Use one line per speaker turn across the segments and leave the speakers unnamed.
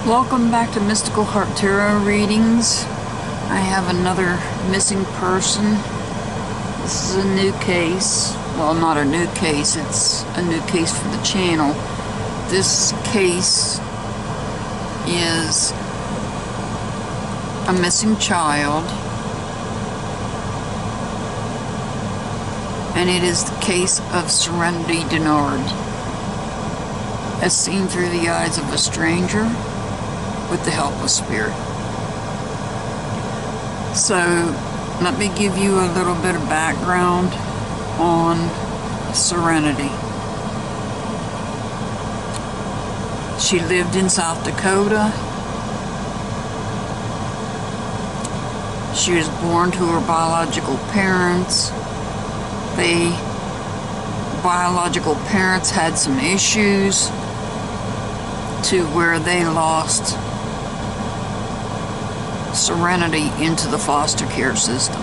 Welcome back to Mystical Heart Tarot readings. I have another missing person. This is a new case. Well, not a new case, it's a new case for the channel. This case is a missing child, and it is the case of Serenity Dennard, as seen through the eyes of a stranger with the help of spirit. So let me give you a little bit of background on Serenity. She lived in South Dakota. She was born to her biological parents. The biological parents had some issues to where they lost Serenity into the foster care system.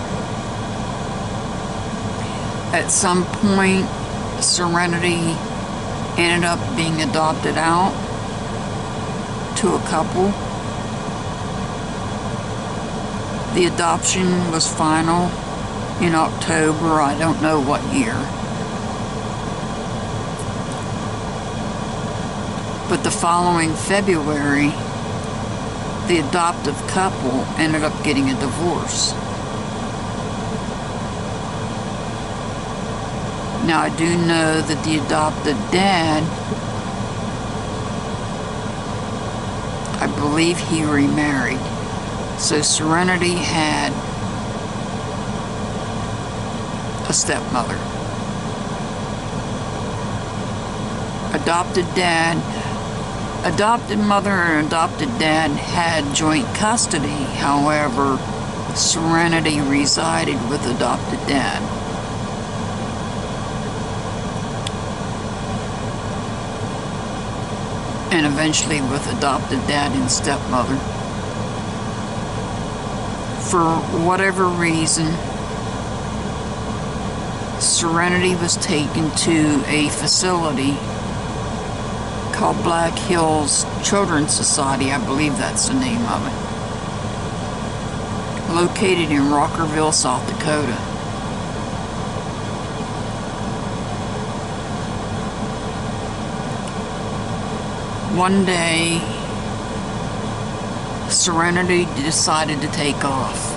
At some point, Serenity ended up being adopted out to a couple. The adoption was final in October, I don't know what year. But the following February, the adoptive couple ended up getting a divorce. Now, I do know that the adopted dad, I believe he remarried. So Serenity had a stepmother. Adopted mother and adopted dad had joint custody. However, Serenity resided with adopted dad. And eventually with adopted dad and stepmother. For whatever reason, Serenity was taken to a facility called Black Hills Children's Society, I believe that's the name of it, located in Rockerville, South Dakota. One day, Serenity decided to take off.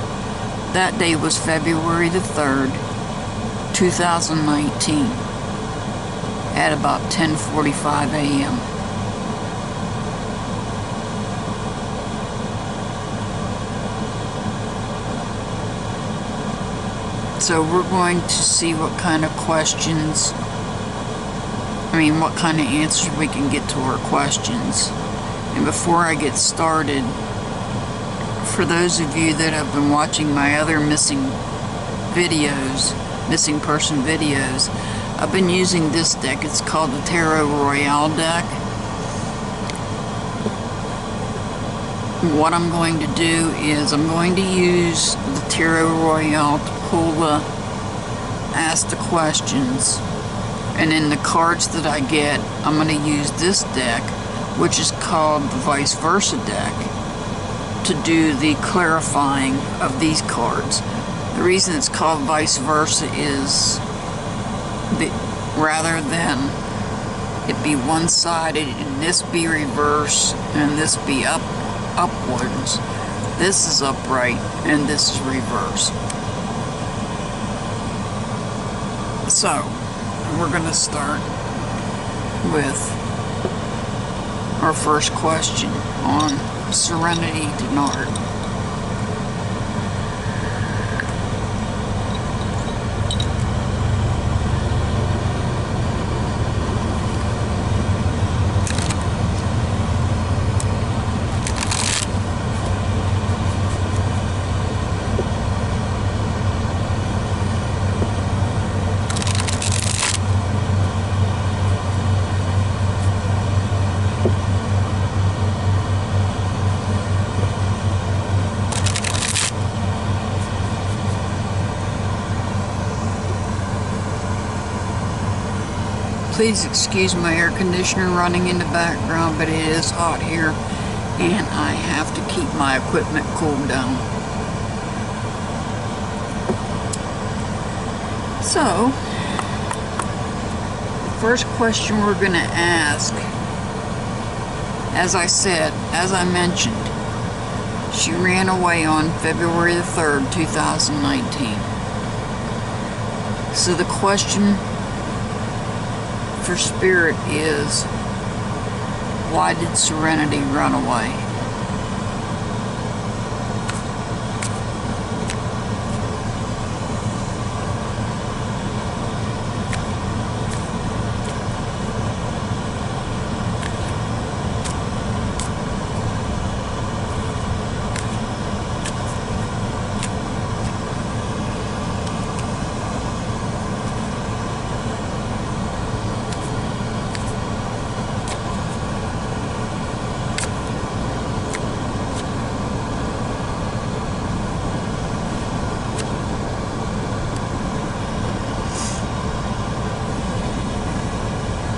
That day was February the 3rd, 2019, at about 10:45 a.m. So we're going to see what kind of questions, what kind of answers we can get to our questions. And before I get started, for those of you that have been watching my other missing person videos, I've been using this deck. It's called the Tarot Royale deck. What I'm going to do is I'm going to use the Tarot Royale to ask the questions, and in the cards that I get, I'm going to use this deck, which is called the Vice Versa deck, to do the clarifying of these cards. The reason it's called Vice Versa is rather than it be one-sided and this be reverse and this be upwards, this is upright and this is reverse. So, we're going to start with our first question on Serenity Dennard. Please excuse my air conditioner running in the background, but it is hot here and I have to keep my equipment cooled down. So, the first question we're going to ask, as I mentioned, she ran away on February the 3rd, 2019. So the question for Spirit is, why did Serenity run away?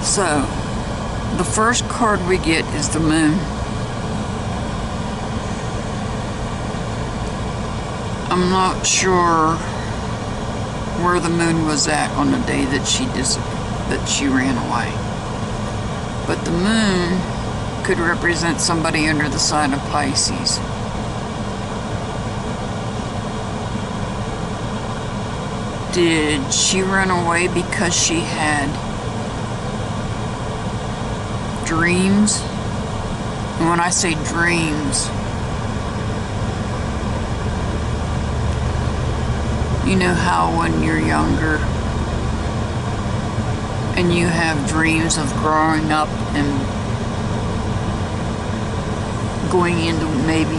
So, the first card we get is the Moon. I'm not sure where the Moon was at on the day that she ran away. But the Moon could represent somebody under the sign of Pisces. Did she run away because she had dreams? And when I say dreams, you know how when you're younger and you have dreams of growing up and going into maybe,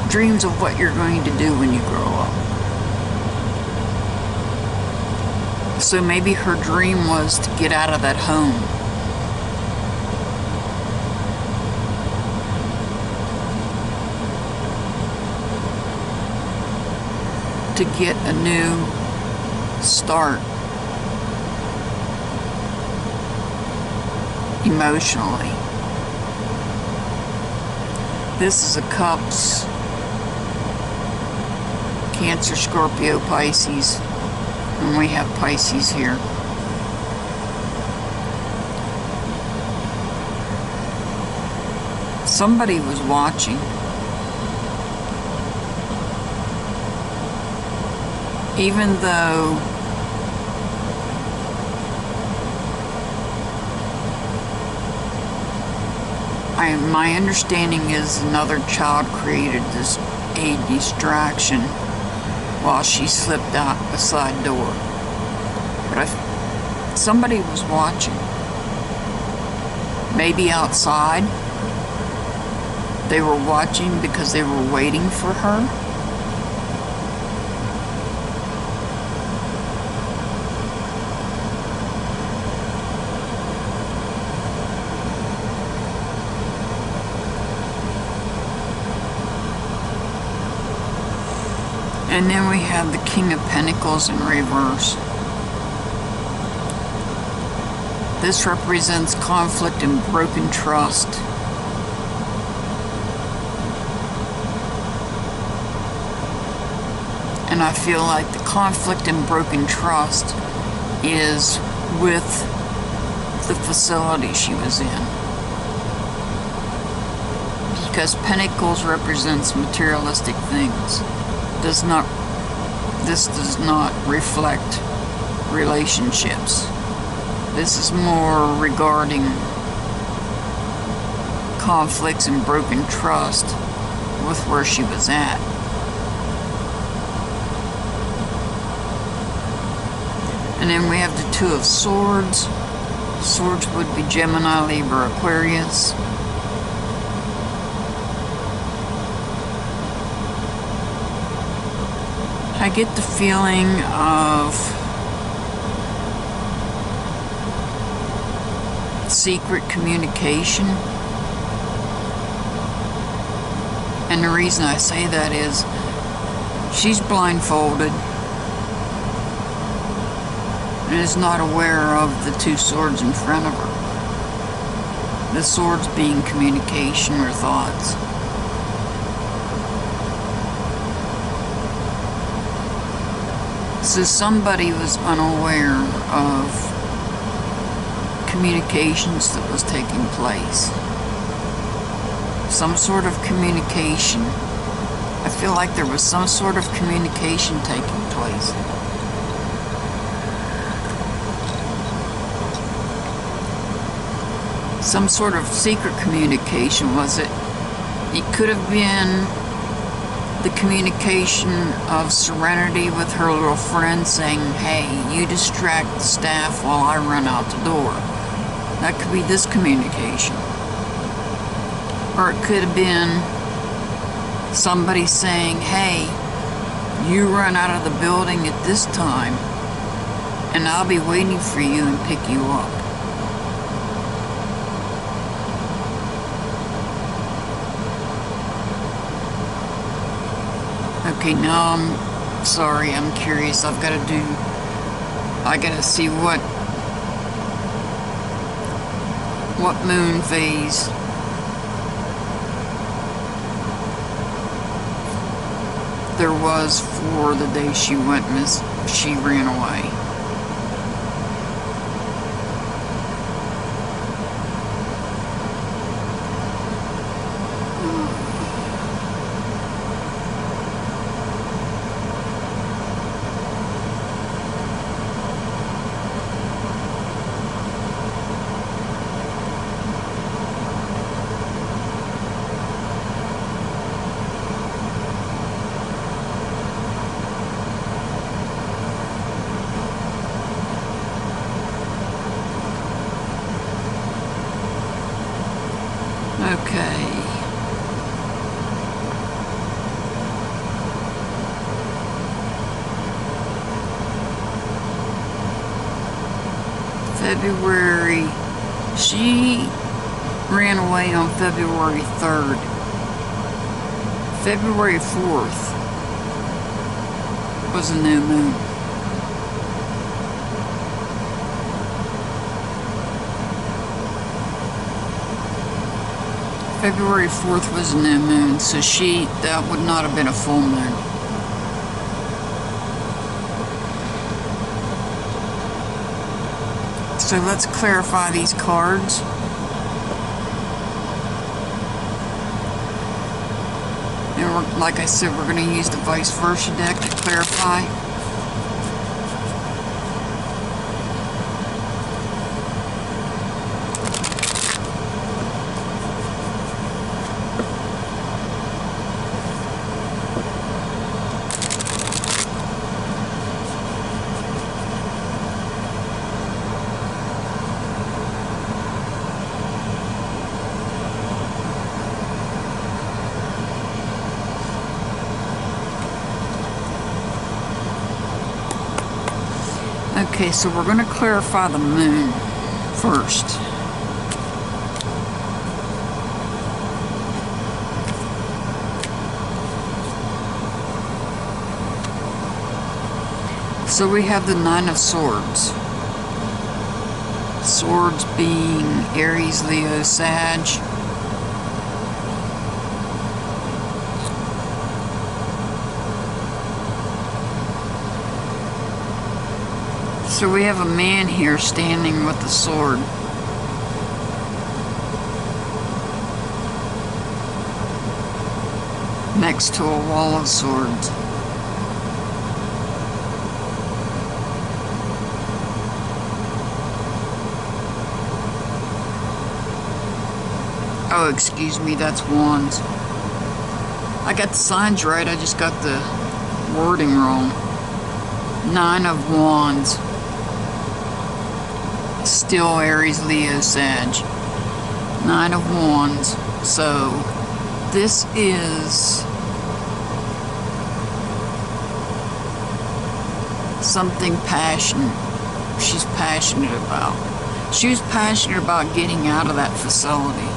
dreams of what you're going to do when you grow up. So maybe her dream was to get out of that home. To get a new start emotionally. This is a Cups, Cancer, Scorpio, Pisces. And we have Pisces here. Somebody was watching. Even though my understanding is another child created a distraction while she slipped out a side door. But somebody was watching. Maybe outside. They were watching because they were waiting for her. And then we have the King of Pentacles in reverse. This represents conflict and broken trust. And I feel like the conflict and broken trust is with the facility she was in. Because Pentacles represents materialistic things. This does not reflect relationships. This is more regarding conflicts and broken trust with where she was at. And then we have the Two of Swords. Swords would be Gemini, Libra, Aquarius. I get the feeling of secret communication. And the reason I say that is she's blindfolded and is not aware of the two swords in front of her. The swords being communication or thoughts. So somebody was unaware of communications that was taking place. Some sort of communication. I feel like there was some sort of communication taking place. Some sort of secret communication, was it? It could have been the communication of Serenity with her little friend saying, hey, you distract the staff while I run out the door. That could be this communication. Or it could have been somebody saying, hey, you run out of the building at this time and I'll be waiting for you and pick you up. Okay, now I'm sorry, I'm curious. I gotta see what moon phase. There was for the day she she ran away. Okay. February. She ran away on February 3rd. February 4th was a new moon. February 4th was a new moon, so that would not have been a full moon. So let's clarify these cards. And like I said, we're going to use the vice versa deck to clarify. Okay, so we're going to clarify the moon first. So we have the Nine of Swords. Swords being Aries, Leo, Sag. So we have a man here standing with the sword. Next to a wall of swords. Oh, excuse me, that's wands. I got the signs right, I just got the wording wrong. Nine of Wands. Still Aries, Leo, Sag. Nine of Wands. So, this is something passionate. She's passionate about. She was passionate about getting out of that facility.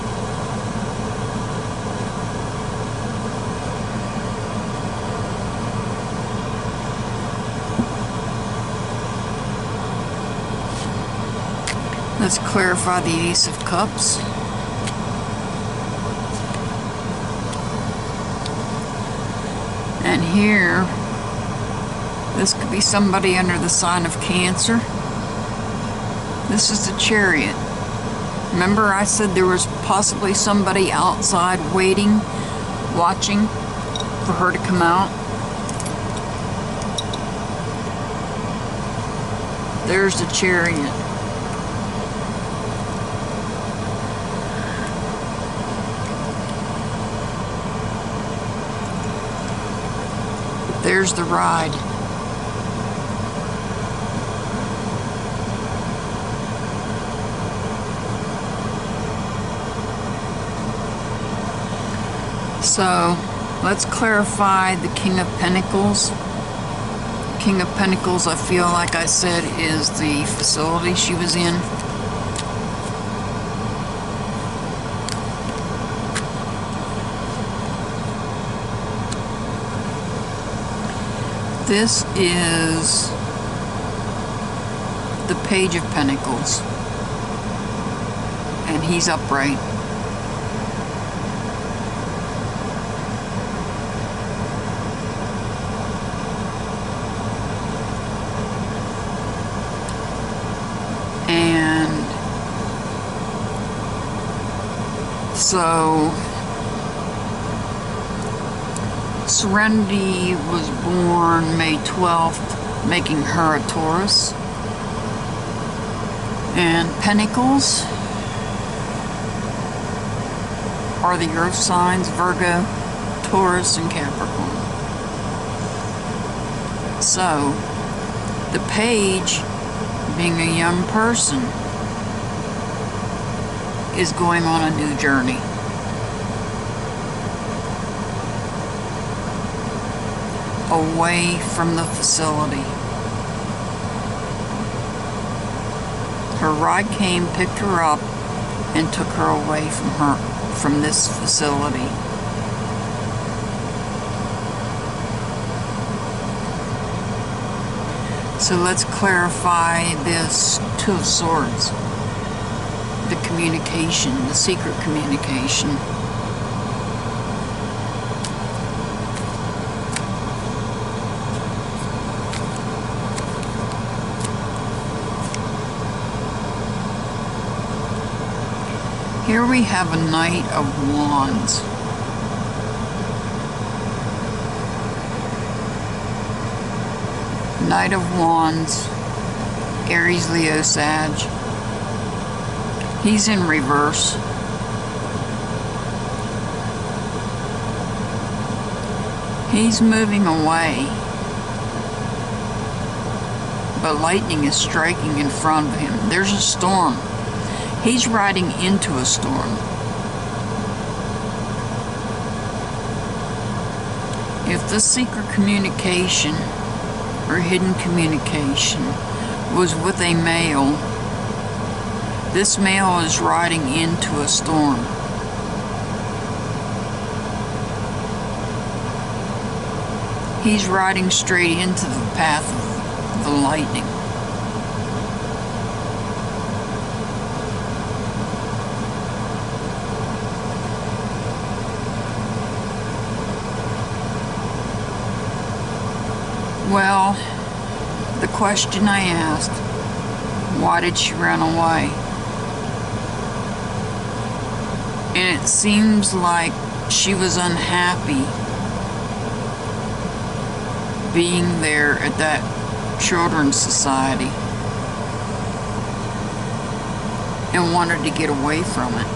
Let's clarify the Ace of Cups. And here, this could be somebody under the sign of Cancer. This is the Chariot. Remember I said there was possibly somebody outside waiting, watching for her to come out? There's the Chariot. There's the Ride. So, let's clarify the King of Pentacles. King of Pentacles, I feel like I said, is the facility she was in. This is the Page of Pentacles, and he's upright. And so Serenity was born May 12th, making her a Taurus. And Pentacles are the earth signs, Virgo, Taurus, and Capricorn. So, the Page, being a young person, is going on a new journey. Away from the facility. Her ride came, picked her up, and took her away from this facility. So let's clarify this Two of Swords. The communication, the secret communication. Here we have a Knight of Wands. Knight of Wands, Aries, Leo, Sag. He's in reverse. He's moving away, but lightning is striking in front of him. There's a storm. He's riding into a storm. If the secret communication or hidden communication was with a male, this male is riding into a storm. He's riding straight into the path of the lightning. Well, the question I asked, why did she run away? And it seems like she was unhappy being there at that children's society and wanted to get away from it.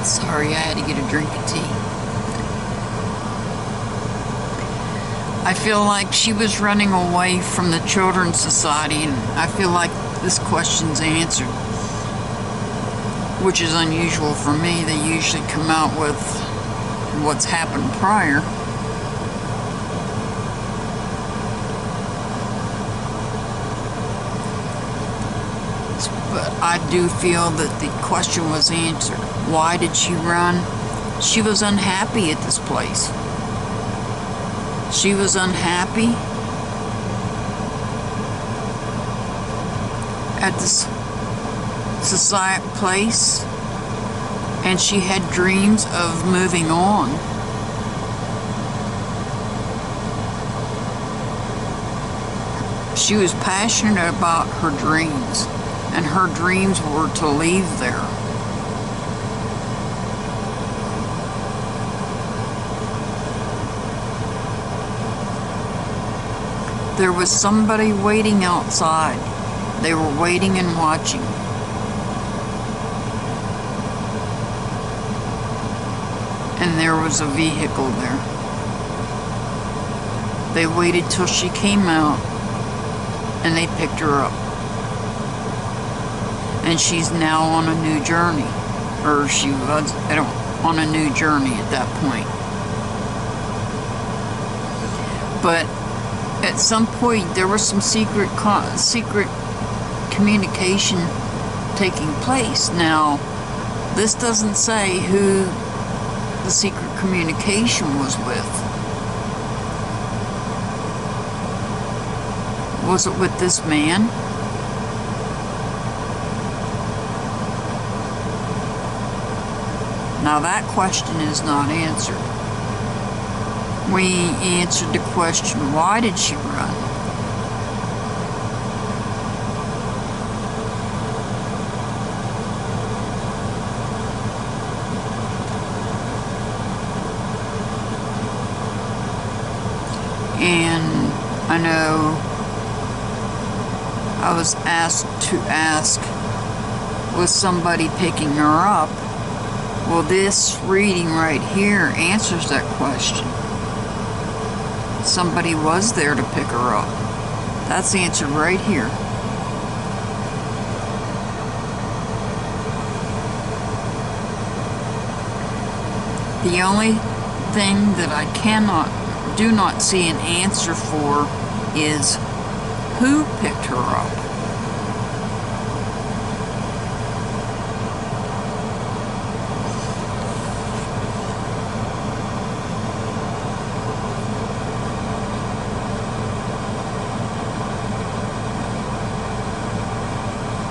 Sorry, I had to get a drink of tea. I feel like she was running away from the Children's Society, and I feel like this question's answered, which is unusual for me. They usually come out with what's happened prior. But I do feel that the question was answered. Why did she run? She was unhappy at this place. She was unhappy at this society place And she had dreams of moving on. She was passionate about her dreams, and her dreams were to leave there. There was somebody waiting outside. They were waiting and watching. And there was a vehicle there. They waited till she came out, and they picked her up. And she's now on a new journey. Or she was, on a new journey at that point. But at some point, there was some secret communication taking place. Now, this doesn't say who the secret communication was with. Was it with this man? Now that question is not answered. We answered the question, why did she run? And I know I was asked to ask, was somebody picking her up? Well, this reading right here answers that question. Somebody was there to pick her up. That's answered right here. The only thing that I do not see an answer for is who picked her up.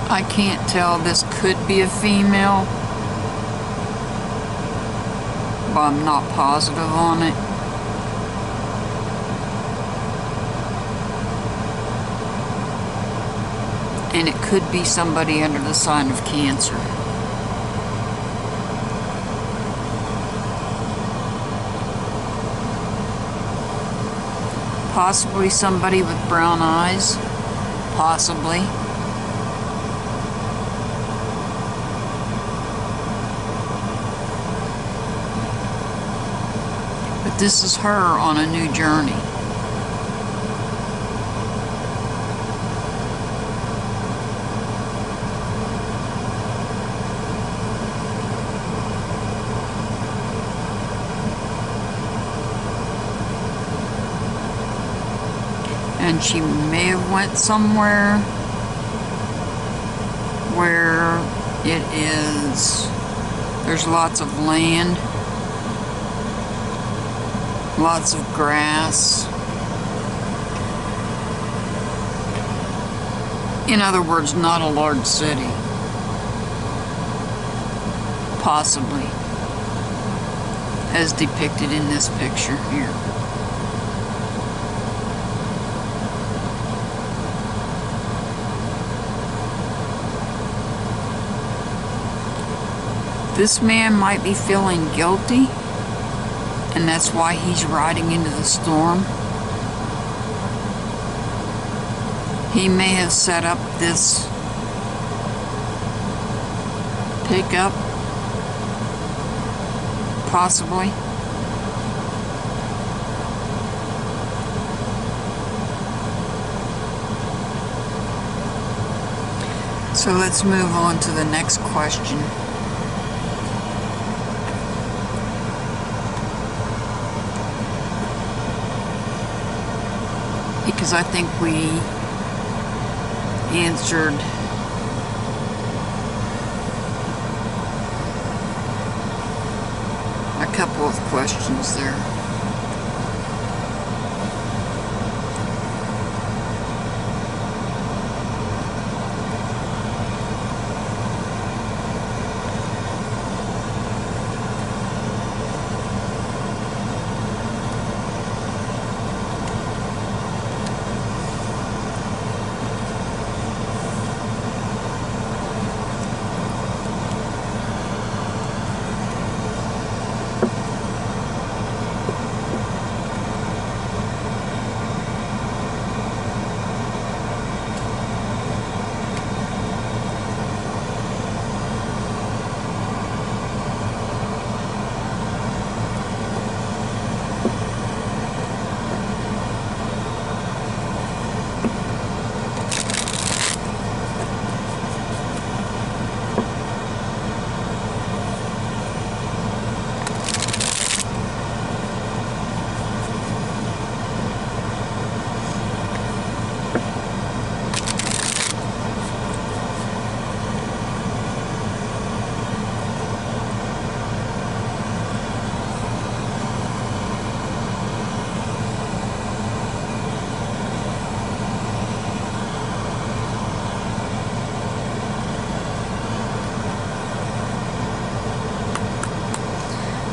I can't tell. This could be a female, but I'm not positive on it. And it could be somebody under the sign of Cancer. Possibly somebody with brown eyes. Possibly. But this is her on a new journey. And she may have went somewhere where there's lots of land, lots of grass. In other words, not a large city. Possibly, as depicted in this picture here. This man might be feeling guilty, and that's why he's riding into the storm. He may have set up this pickup, possibly. So let's move on to the next question. Because I think we answered a couple of questions there.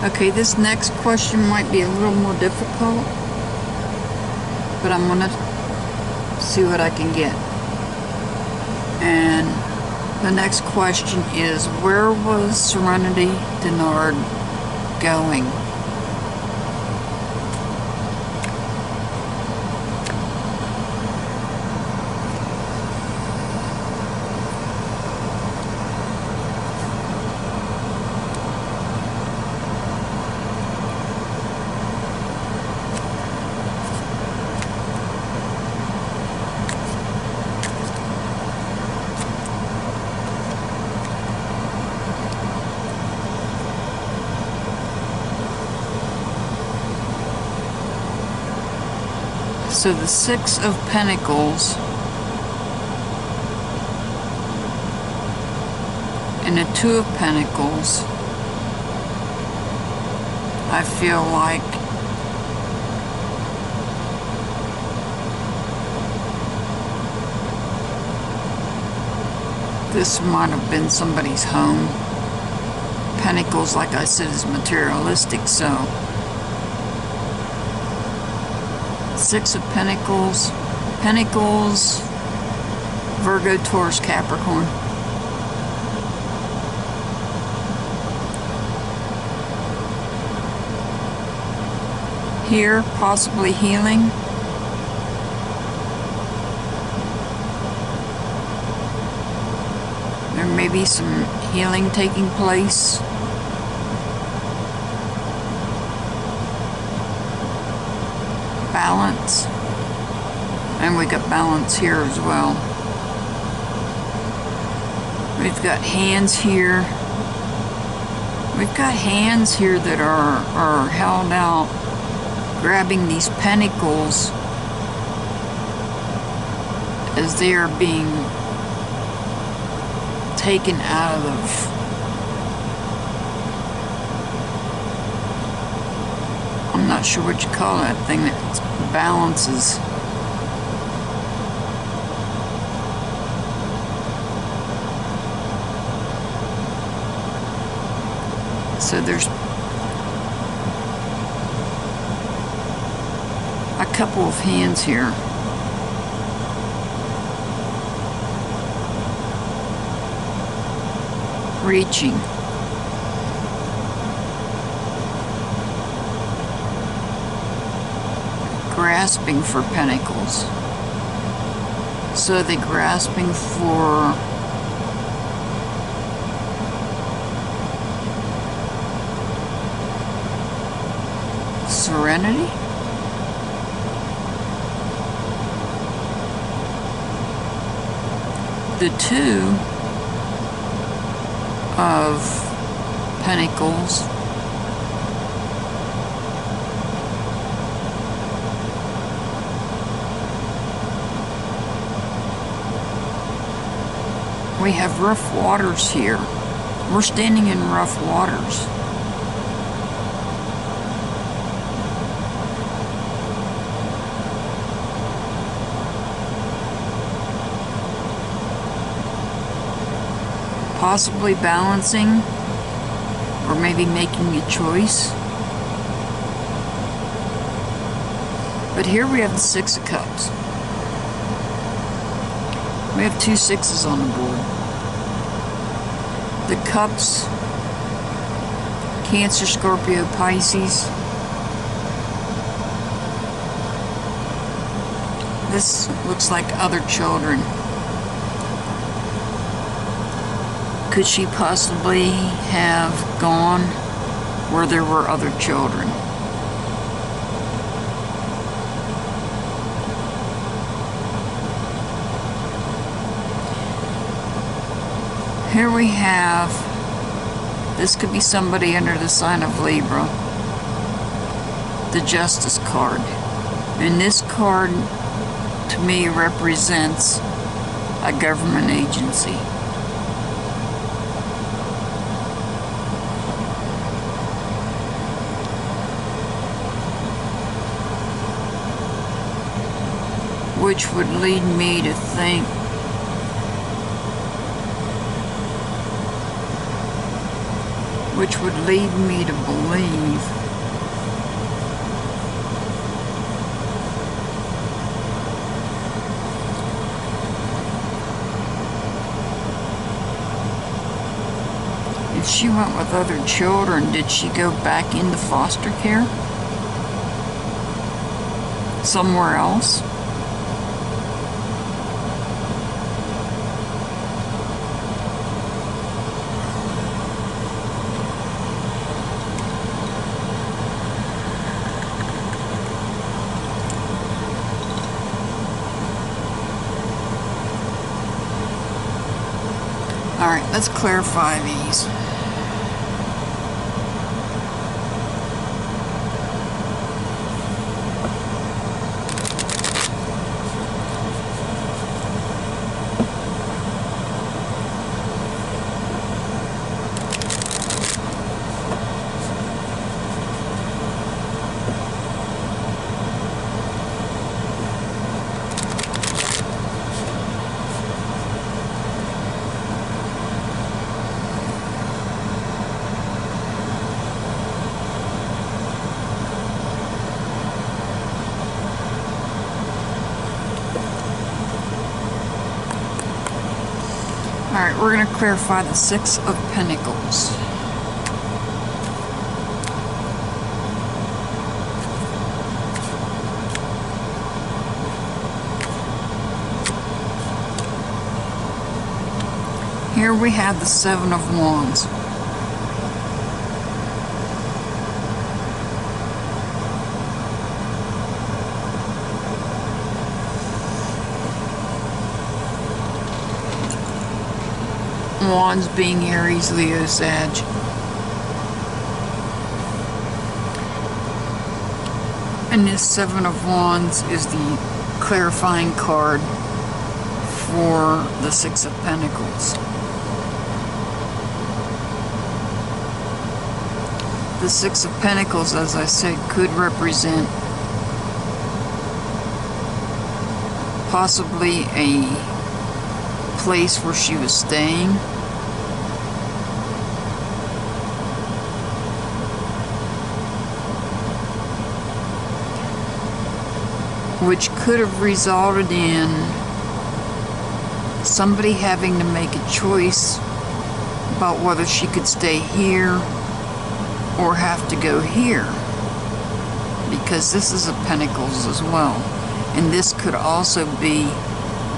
Okay, this next question might be a little more difficult, but I'm gonna see what I can get. And the next question is, where was Serenity Dennard going? So the Six of Pentacles and the Two of Pentacles, I feel like this might have been somebody's home. Pentacles, like I said, is materialistic, so Six of Pentacles, Pentacles, Virgo, Taurus, Capricorn. Here, possibly healing. There may be some healing taking place. Balance, and we got balance here as well. We've got hands here. We've got hands here that are held out, grabbing these pentacles as they are being taken out of I'm not sure what you call that thing that balances. So there's a couple of hands here. Reaching. Grasping for pentacles. So they're grasping for serenity? The Two of Pentacles we have rough waters here. We're standing in rough waters. Possibly balancing, or maybe making a choice. But here we have the Six of Cups. We have two sixes on the board. The Cups, Cancer, Scorpio, Pisces. This looks like other children. Could she possibly have gone where there were other children? Here we have, this could be somebody under the sign of Libra, the Justice card. And this card, to me, represents a government agency. Which would lead me to think which would lead me to believe if she went with other children, did she go back into foster care? Somewhere else? Alright, let's clarify these. Alright, we're going to clarify the Six of Pentacles. Here we have the Seven of Wands. Wands being Aries, Leo, Sag. And this Seven of Wands is the clarifying card for the Six of Pentacles. The Six of Pentacles, as I said, could represent possibly a place where she was staying. Which could have resulted in somebody having to make a choice about whether she could stay here or have to go here. Because this is a Pentacles as well. And this could also be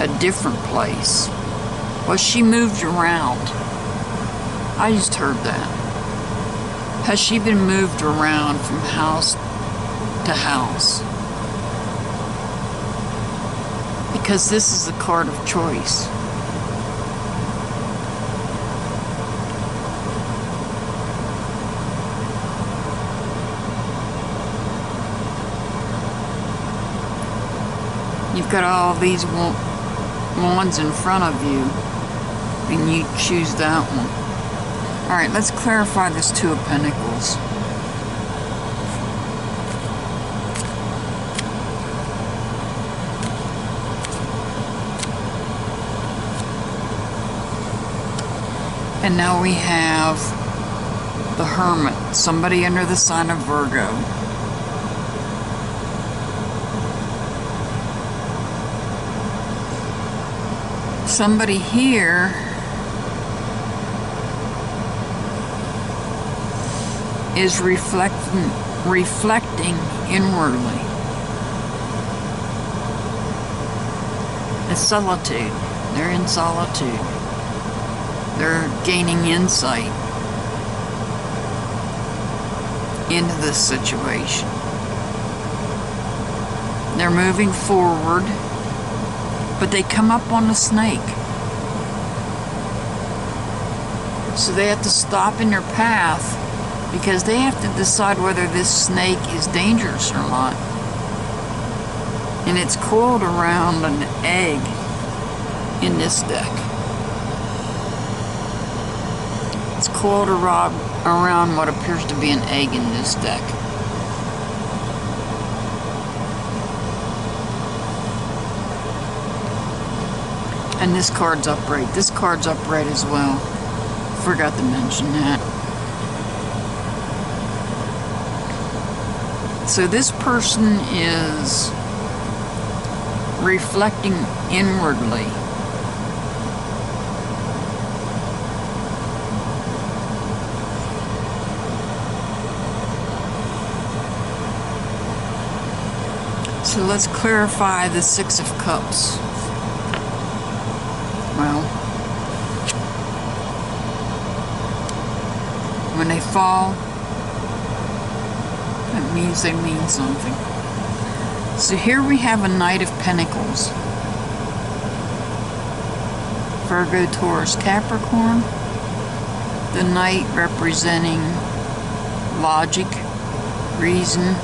a different place. Well, she moved around. I just heard that. Has she been moved around from house to house? Because this is the card of choice. You've got all these wands in front of you, and you choose that one. Alright, let's clarify this Two of Pentacles. And now we have the Hermit, somebody under the sign of Virgo. Somebody here is reflecting inwardly. It's solitude. They're in solitude. They're gaining insight into this situation. They're moving forward, but they come up on a snake. So they have to stop in their path because they have to decide whether this snake is dangerous or not. And it's coiled around an egg in this deck. It's coiled around what appears to be an egg in this deck. And this card's upright. This card's upright as well. Forgot to mention that. So this person is reflecting inwardly. So let's clarify the Six of Cups. Well, when they fall, that means they mean something. So here we have a Knight of Pentacles. Virgo, Taurus, Capricorn. The Knight representing logic, reason,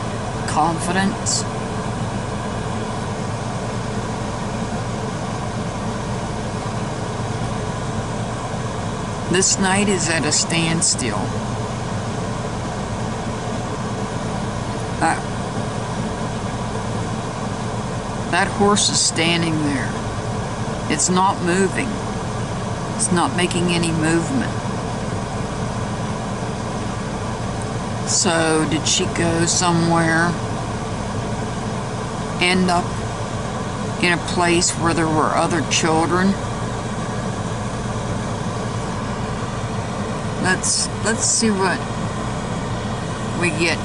confidence. This Knight is at a standstill. That horse is standing there. It's not moving. It's not making any movement. So, did she go somewhere? End up in a place where there were other children? Let's see what we get.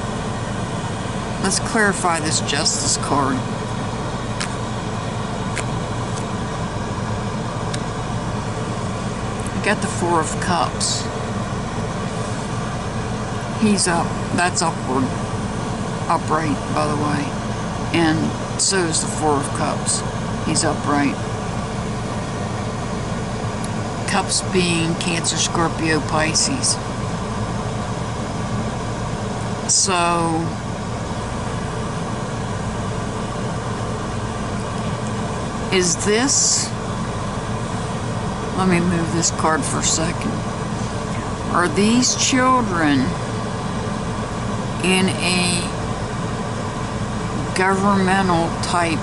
Let's clarify this Justice card. I got the Four of Cups. He's up. That's upward. Upright, by the way. And so is the Four of Cups. He's upright. Cups being Cancer, Scorpio, Pisces. So, is this, let me move this card for a second. Are these children in a governmental type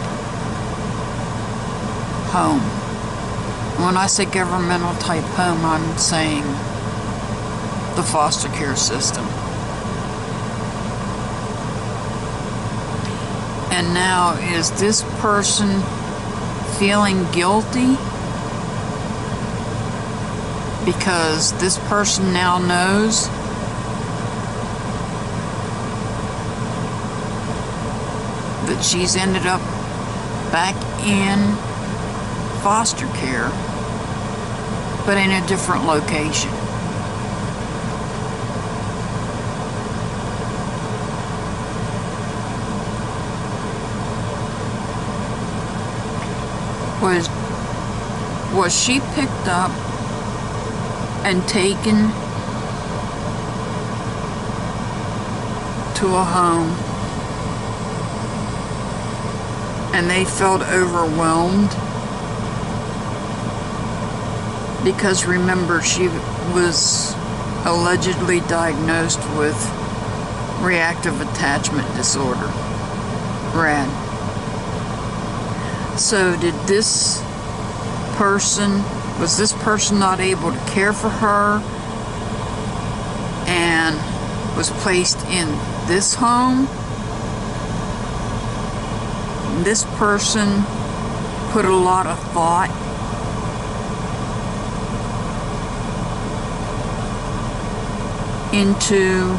home? When I say governmental type home, I'm saying the foster care system. And now, is this person feeling guilty? Because this person now knows that she's ended up back in foster care, but in a different location. Was she picked up and taken to a home and they felt overwhelmed? Because remember, she was allegedly diagnosed with reactive attachment disorder, RAD. So did this person, was this person not able to care for her and was placed in this home? This person put a lot of thought into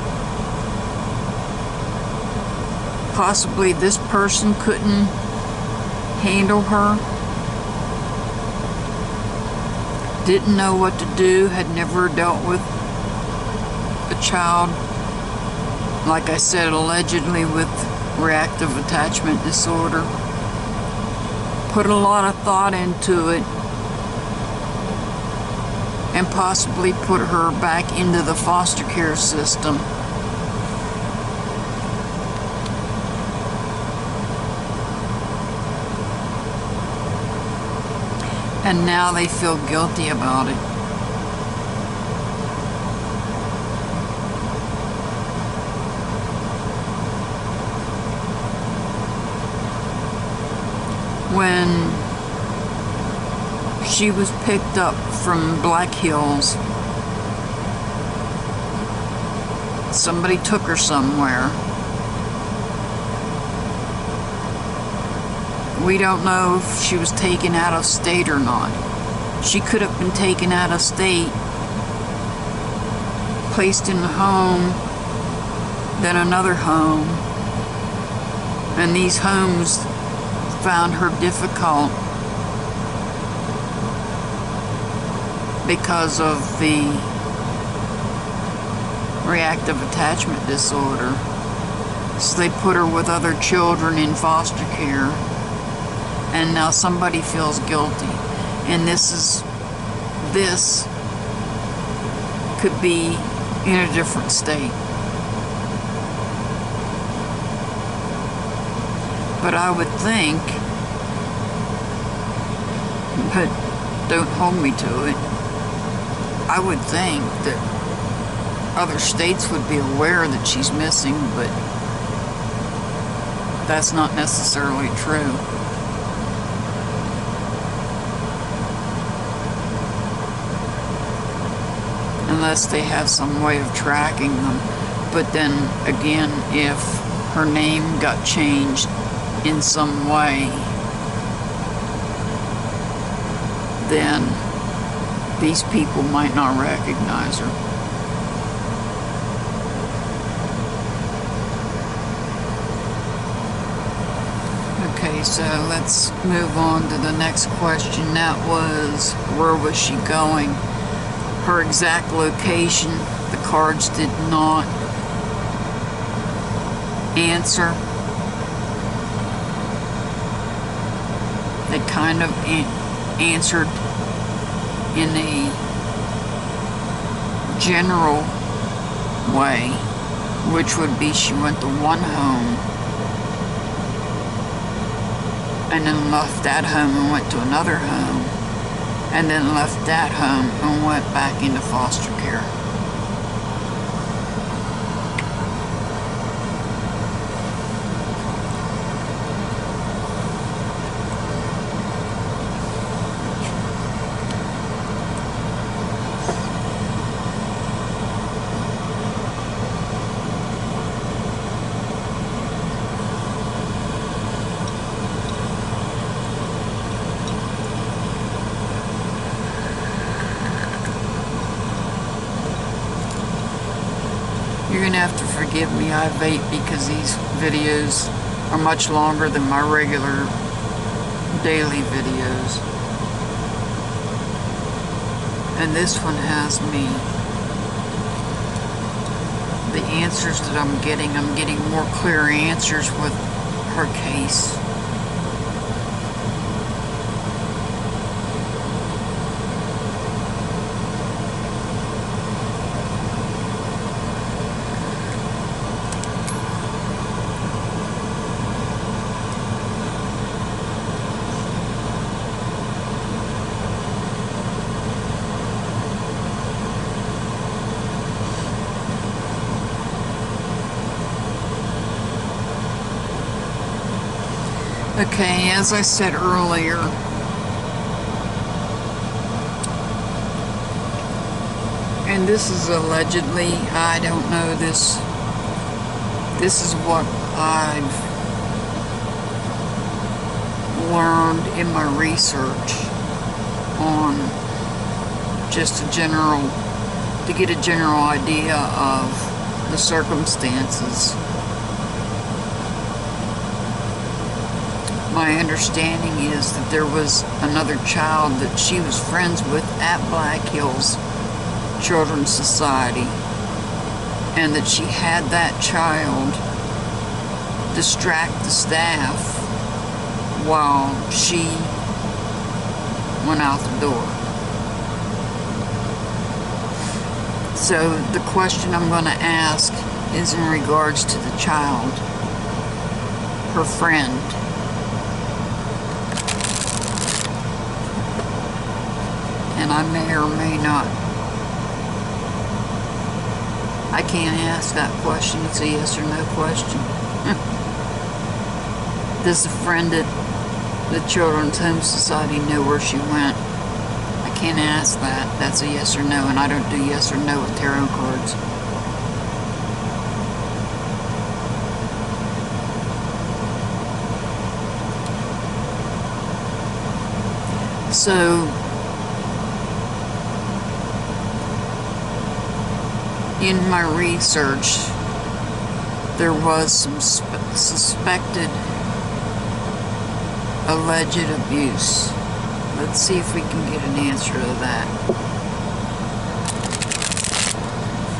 possibly this person couldn't handle her, didn't know what to do, had never dealt with a child, like I said, allegedly with reactive attachment disorder, put a lot of thought into it, and possibly put her back into the foster care system. And now they feel guilty about it. When she was picked up from Black Hills, somebody took her somewhere, We don't know if she was taken out of state or not. She could have been taken out of state, placed in a home, then another home, and these homes found her difficult because of the reactive attachment disorder. So they put her with other children in foster care, and now somebody feels guilty. And this could be in a different state. But I would think, but don't hold me to it, I would think that other states would be aware that she's missing, but that's not necessarily true. Unless they have some way of tracking them. But then again, if her name got changed in some way, then these people might not recognize her. Okay, so let's move on to the next question. That was, where was she going? Her exact location, the cards did not answer. They kind of answered in a general way, which would be she went to one home and then left that home and went to another home, and then left that home and went back into foster care. You're gonna have to forgive me, I vape because these videos are much longer than my regular daily videos. And this one has me, the answers that I'm getting more clear answers with her case. Okay, as I said earlier, and this is allegedly, I don't know this is what I've learned in my research on just to get a general idea of the circumstances. My understanding is that there was another child that she was friends with at Black Hills Children's Society, and that she had that child distract the staff while she went out the door. So the question I'm going to ask is in regards to the child, her friend. And I may or may not. I can't ask that question. It's a yes or no question. Does the friend at the Children's Home Society know where she went? I can't ask that. That's a yes or no, and I don't do yes or no with tarot cards. So, in my research, there was some suspected alleged abuse. Let's see if we can get an answer to that.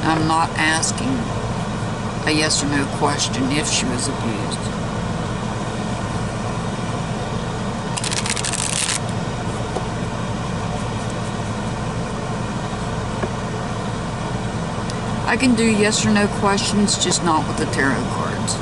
I'm not asking a yes or no question if she was abused. I can do yes or no questions, just not with the tarot cards.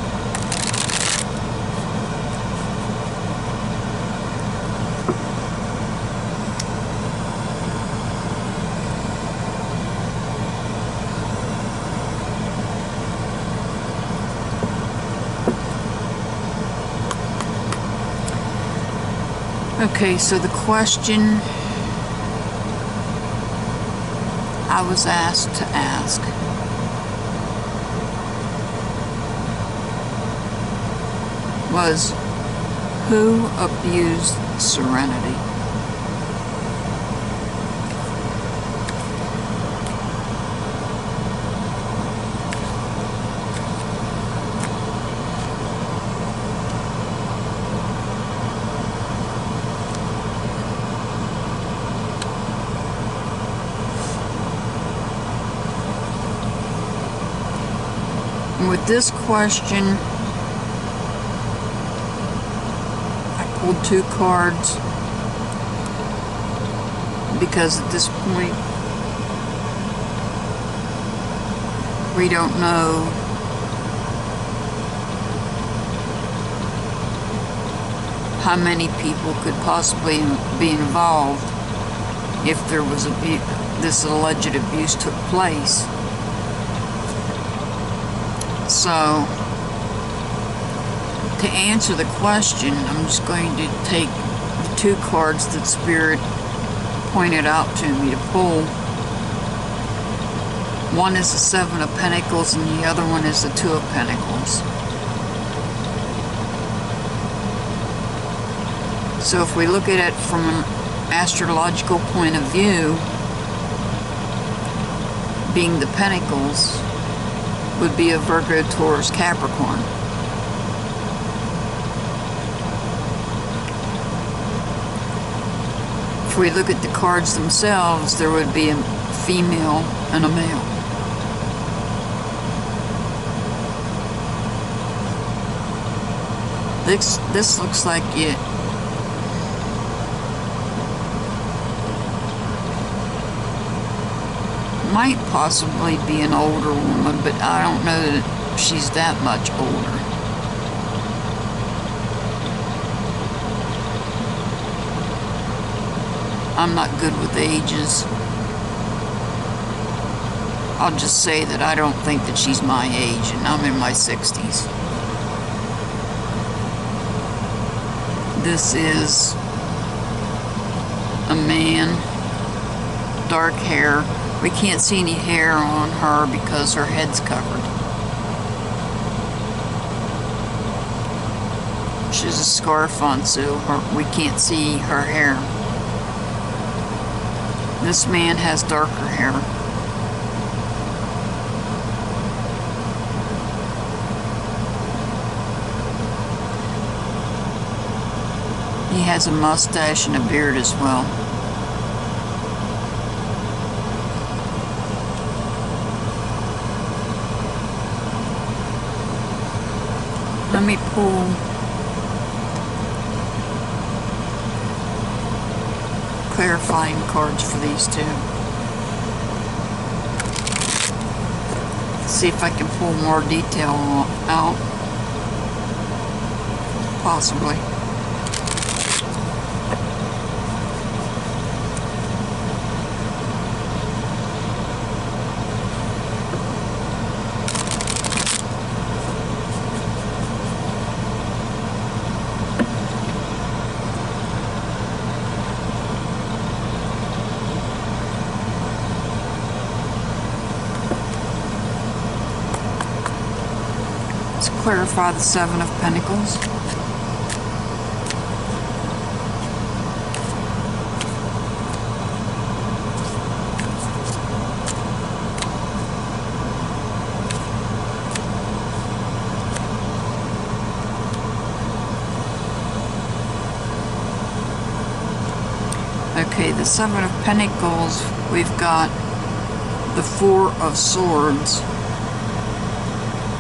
Okay, so the question I was asked to ask was, who abused Serenity? With this question, I pulled 2 cards because at this point we don't know how many people could possibly be involved if there was this alleged abuse took place. So, to answer the question, I'm just going to take the 2 cards that Spirit pointed out to me to pull. One is the 7 of Pentacles and the other one is the 2 of Pentacles. So if we look at it from an astrological point of view, being the Pentacles would be a Virgo, Taurus, Capricorn. If we look at the cards themselves, there would be a female and a male. This looks like it might possibly be an older woman, but I don't know that she's that much older. I'm not good with ages. I'll just say that I don't think that she's my age, and I'm in my 60s. This is a man, dark hair. We can't see any hair on her because her head's covered. She has a scarf on, so we can't see her hair. This man has darker hair. He has a mustache and a beard as well. Let me pull clarifying cards for these 2. See if I can pull more detail out. Possibly. Clarify the 7 of Pentacles. Okay, the Seven of Pentacles, we've got the Four of Swords.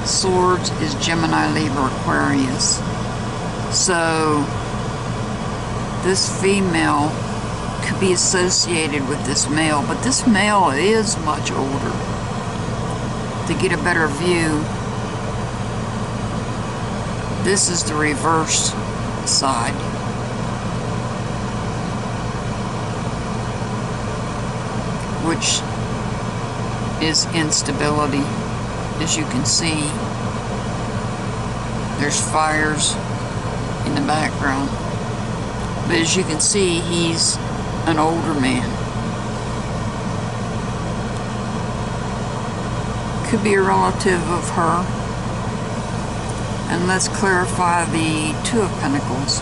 Swords is Gemini, Libra, Aquarius. So, this female could be associated with this male, but this male is much older. To get a better view, this is the reverse side. Which is instability. As you can see, there's fires in the background. But as you can see, he's an older man. Could be a relative of her. And let's clarify the Two of Pentacles.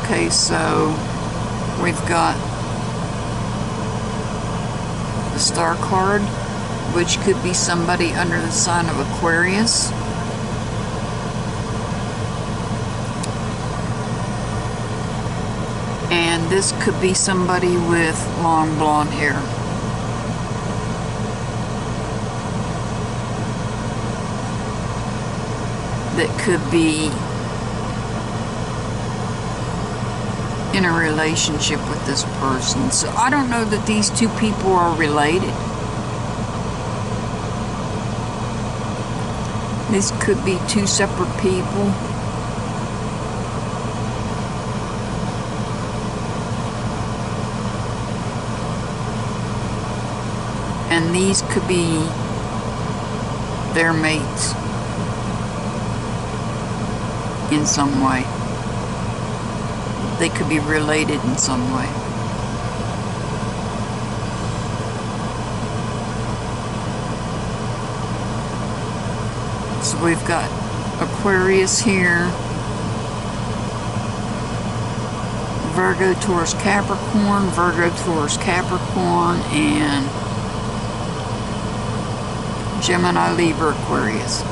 Okay, so we've got the Star card, which could be somebody under the sign of Aquarius. And this could be somebody with long blonde hair. That could be in a relationship with this person. So I don't know that these two people are related. This could be two separate people. And these could be their mates in some way. They could be related in some way. So we've got Aquarius here, Virgo, Taurus, Capricorn, Virgo, Taurus, Capricorn, and Gemini, Libra, Aquarius.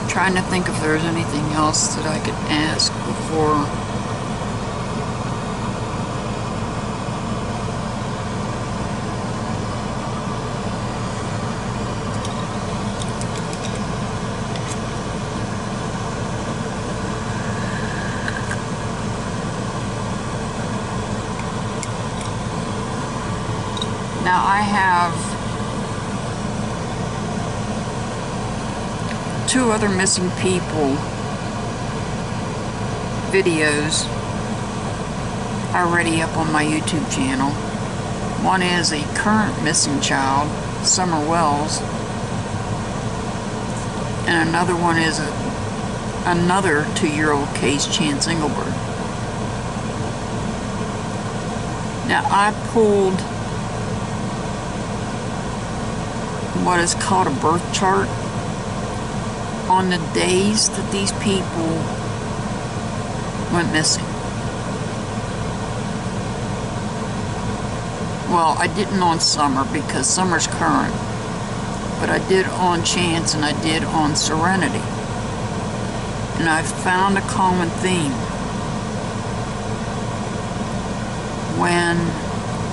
Trying to think if there's anything else that I could ask before. Now I have two other missing people videos already up on my YouTube channel. One is a current missing child, Summer Wells, and another one is another 2-year-old case, Chance Engelberg. Now I pulled what is called a birth chart on the days that these people went missing. Well, I didn't on Summer because Summer's current, but I did on Chance and I did on Serenity. And I found a common theme. When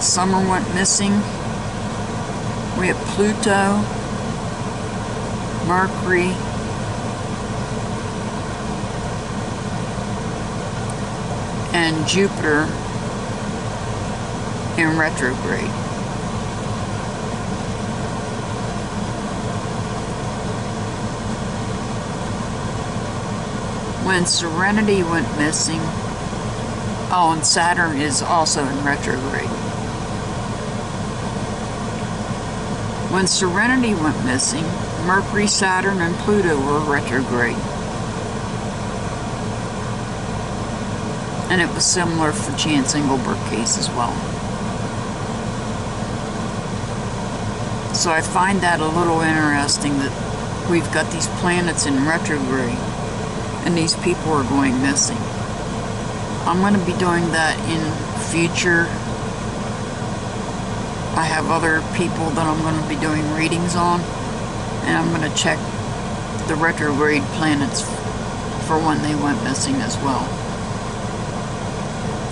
Summer went missing, we have Pluto, Mercury, and Jupiter in retrograde. When Serenity went missing, oh, and Saturn is also in retrograde. When Serenity went missing, Mercury, Saturn, and Pluto were retrograde. And it was similar for Chance Engelbert case as well. So I find that a little interesting that we've got these planets in retrograde and these people are going missing. I'm going to be doing that in future. I have other people that I'm going to be doing readings on, and I'm going to check the retrograde planets for when they went missing as well.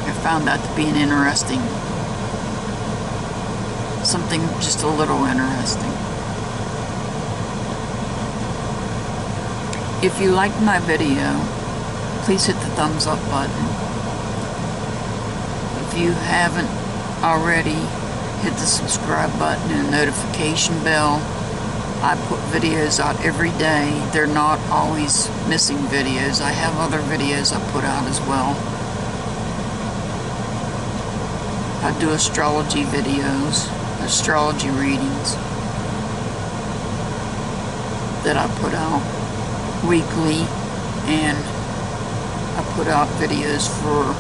I found that to be an interesting, something just a little interesting. If you liked my video, please hit the thumbs up button. If you haven't already, hit the subscribe button and notification bell. I put videos out every day. They're not always missing videos. I have other videos I put out as well. I do astrology videos, astrology readings that I put out weekly, and I put out videos for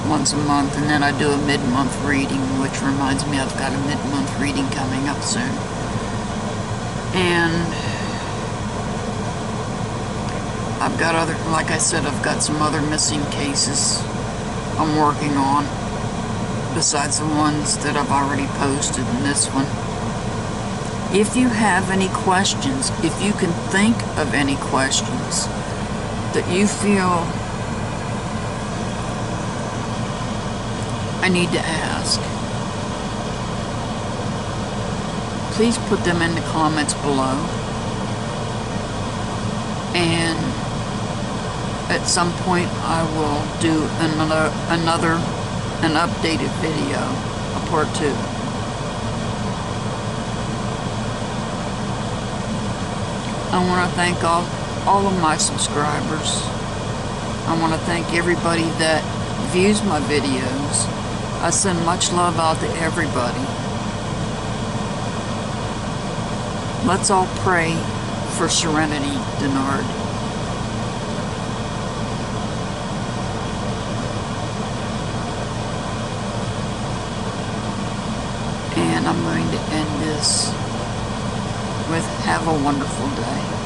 once a month, and then I do a mid-month reading, which reminds me I've got a mid-month reading coming up soon. And I've got other, like I said, I've got some other missing cases I'm working on besides the ones that I've already posted in this one. If you have any questions, if you can think of any questions that you feel I need to ask, please put them in the comments below, and at some point I will do an updated video, a part 2. I want to thank all of my subscribers. I want to thank everybody that views my videos. I send much love out to everybody. Let's all pray for Serenity Dennard. And I'm going to end this with have a wonderful day.